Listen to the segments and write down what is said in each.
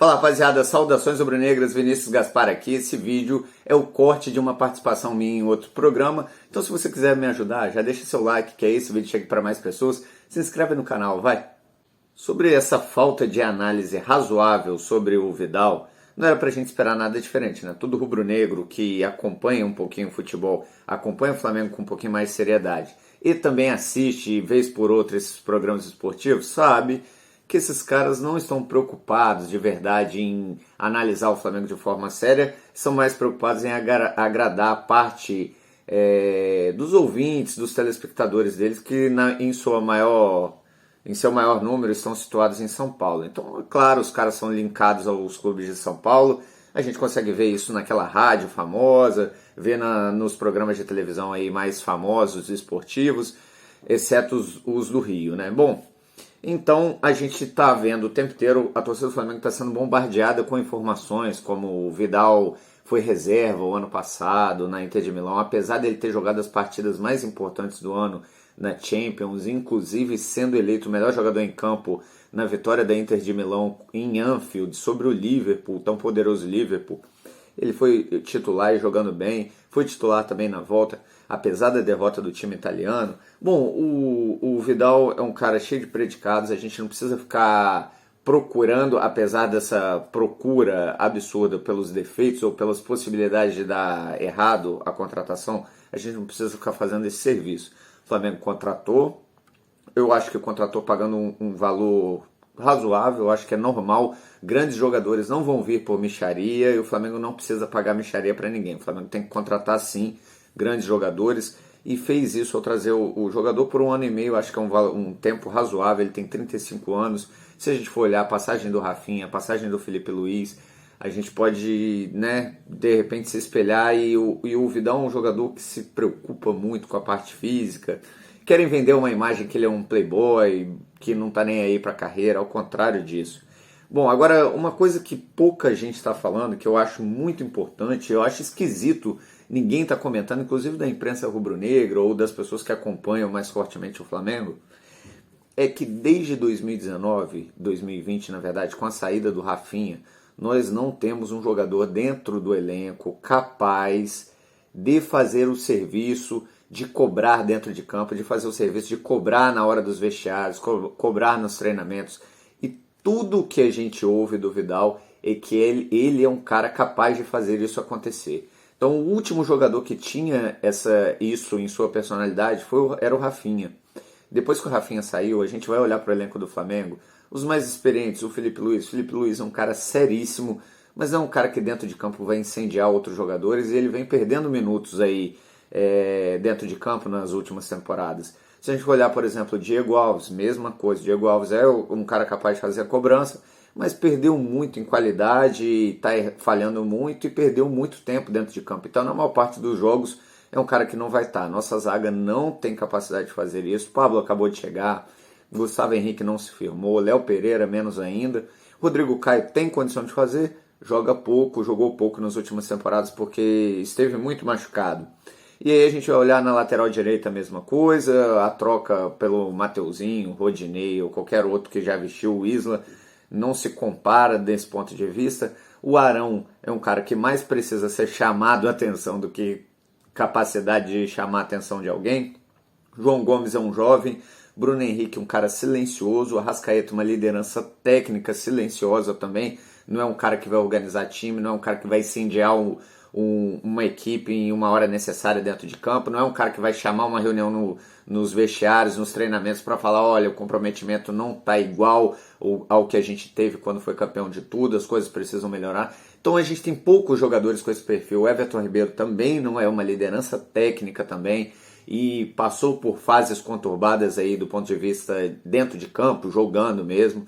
Fala rapaziada, saudações rubro-negras, Vinícius Gaspar aqui. Esse vídeo é o corte de uma participação minha em outro programa. Então se você quiser me ajudar, já deixa seu like, que é esse vídeo chegue para mais pessoas. Se inscreve no canal, vai! Sobre essa falta de análise razoável sobre o Vidal, não era pra gente esperar nada diferente, né? Todo rubro-negro que acompanha um pouquinho o futebol, acompanha o Flamengo com um pouquinho mais de seriedade e também assiste, vez por outra, esses programas esportivos, sabe que esses caras não estão preocupados de verdade em analisar o Flamengo de forma séria, são mais preocupados em agradar a parte dos ouvintes, dos telespectadores deles, que em seu maior número estão situados em São Paulo. Então, é claro, os caras são linkados aos clubes de São Paulo, a gente consegue ver isso naquela rádio famosa, ver nos programas de televisão aí mais famosos, esportivos, exceto os do Rio, né? Bom, então a gente está vendo o tempo inteiro, a torcida do Flamengo está sendo bombardeada com informações como o Vidal foi reserva o ano passado na Inter de Milão, apesar dele ter jogado as partidas mais importantes do ano na Champions, inclusive sendo eleito o melhor jogador em campo na vitória da Inter de Milão em Anfield sobre o Liverpool, tão poderoso Liverpool. Ele foi titular e jogando bem, foi titular também na volta, apesar da derrota do time italiano. Bom, o Vidal é um cara cheio de predicados, a gente não precisa ficar procurando, apesar dessa procura absurda pelos defeitos ou pelas possibilidades de dar errado a contratação, a gente não precisa ficar fazendo esse serviço. O Flamengo contratou, eu acho que contratou pagando um valor razoável, eu acho que é normal. Grandes jogadores não vão vir por mixaria e o Flamengo não precisa pagar mixaria para ninguém. O Flamengo tem que contratar sim grandes jogadores e fez isso ao trazer o jogador por 1 ano e meio, acho que é um tempo razoável. Ele tem 35 anos. Se a gente for olhar a passagem do Rafinha, a passagem do Felipe Luiz, a gente pode, né, de repente se espelhar e o Vidal é um jogador que se preocupa muito com a parte física. Querem vender uma imagem que ele é um playboy, que não está nem aí para a carreira, ao contrário disso. Bom, agora uma coisa que pouca gente está falando, que eu acho muito importante, eu acho esquisito, ninguém está comentando, inclusive da imprensa rubro-negra ou das pessoas que acompanham mais fortemente o Flamengo, é que desde 2019, 2020 na verdade, com a saída do Rafinha, nós não temos um jogador dentro do elenco capaz de fazer o serviço de cobrar dentro de campo, de fazer o serviço de cobrar na hora dos vestiários, cobrar nos treinamentos. E tudo que a gente ouve do Vidal é que ele é um cara capaz de fazer isso acontecer. Então o último jogador que tinha isso em sua personalidade era o Rafinha. Depois que o Rafinha saiu, a gente vai olhar para o elenco do Flamengo, os mais experientes, o Felipe Luiz. O Felipe Luiz é um cara seríssimo, mas não é um cara que dentro de campo vai incendiar outros jogadores e ele vem perdendo minutos aí dentro de campo nas últimas temporadas. Se a gente olhar, por exemplo, o Diego Alves, mesma coisa. O Diego Alves é um cara capaz de fazer a cobrança, mas perdeu muito em qualidade, está falhando muito e perdeu muito tempo dentro de campo. Então, na maior parte dos jogos, é um cara que não vai estar. Nossa zaga não tem capacidade de fazer isso. Pablo acabou de chegar, Gustavo Henrique não se firmou, Léo Pereira menos ainda. Rodrigo Caio tem condição de fazer, joga pouco, jogou pouco nas últimas temporadas porque esteve muito machucado. E aí a gente vai olhar na lateral direita a mesma coisa, a troca pelo Mateuzinho, Rodinei ou qualquer outro que já vestiu o Isla não se compara desse ponto de vista. O Arão é um cara que mais precisa ser chamado a atenção do que capacidade de chamar a atenção de alguém. João Gomes é um jovem, Bruno Henrique um cara silencioso, Arrascaeta uma liderança técnica silenciosa também, não é um cara que vai organizar time, não é um cara que vai incendiar uma equipe em uma hora necessária dentro de campo, não é um cara que vai chamar uma reunião nos vestiários, nos treinamentos para falar, olha, o comprometimento não está igual ao que a gente teve quando foi campeão de tudo, as coisas precisam melhorar. Então a gente tem poucos jogadores com esse perfil. O Everton Ribeiro também não é uma liderança técnica também e passou por fases conturbadas aí do ponto de vista dentro de campo, jogando mesmo.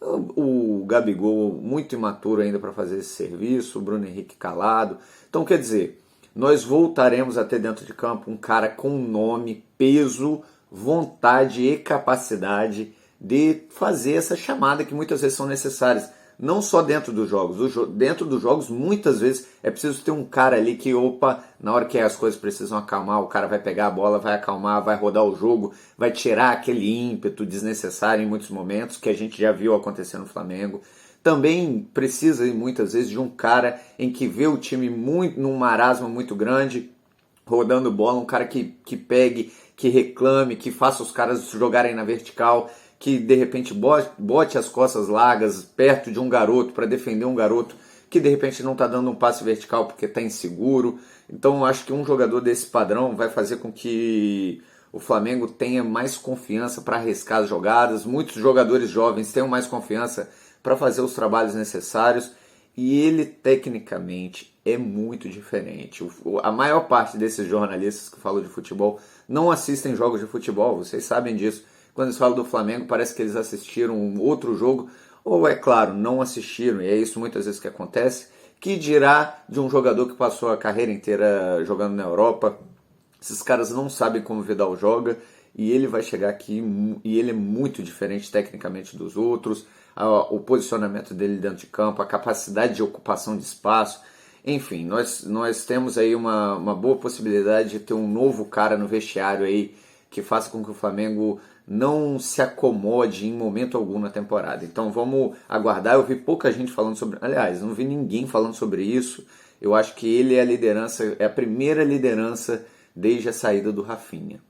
O Gabigol muito imaturo ainda para fazer esse serviço, o Bruno Henrique calado. Então quer dizer, nós voltaremos a ter dentro de campo um cara com nome, peso, vontade e capacidade de fazer essa chamada que muitas vezes são necessárias. Não só dentro dos jogos. Dentro dos jogos, muitas vezes, é preciso ter um cara ali que, na hora que as coisas precisam acalmar, o cara vai pegar a bola, vai acalmar, vai rodar o jogo, vai tirar aquele ímpeto desnecessário em muitos momentos, que a gente já viu acontecer no Flamengo. também precisa muitas vezes de um cara em que vê o time muito num marasmo muito grande, rodando bola, um cara que pegue, que reclame, que faça os caras jogarem na vertical, que de repente bote as costas largas perto de um garoto para defender um garoto que de repente não está dando um passe vertical porque está inseguro. Então eu acho que um jogador desse padrão vai fazer com que o Flamengo tenha mais confiança para arriscar as jogadas, muitos jogadores jovens tenham mais confiança para fazer os trabalhos necessários, e ele tecnicamente é muito diferente. A maior parte desses jornalistas que falam de futebol não assistem jogos de futebol, vocês sabem disso. Quando eles falam do Flamengo, parece que eles assistiram um outro jogo, ou é claro, não assistiram, e é isso muitas vezes que acontece. Que dirá de um jogador que passou a carreira inteira jogando na Europa? Esses caras não sabem como o Vidal joga, e ele vai chegar aqui e ele é muito diferente tecnicamente dos outros. O posicionamento dele dentro de campo, a capacidade de ocupação de espaço. Enfim, nós temos aí uma boa possibilidade de ter um novo cara no vestiário aí que faça com que o Flamengo não se acomode em momento algum na temporada. Então vamos aguardar. Eu vi pouca gente falando sobre... Aliás, não vi ninguém falando sobre isso. Eu acho que ele é a liderança, é a primeira liderança desde a saída do Rafinha.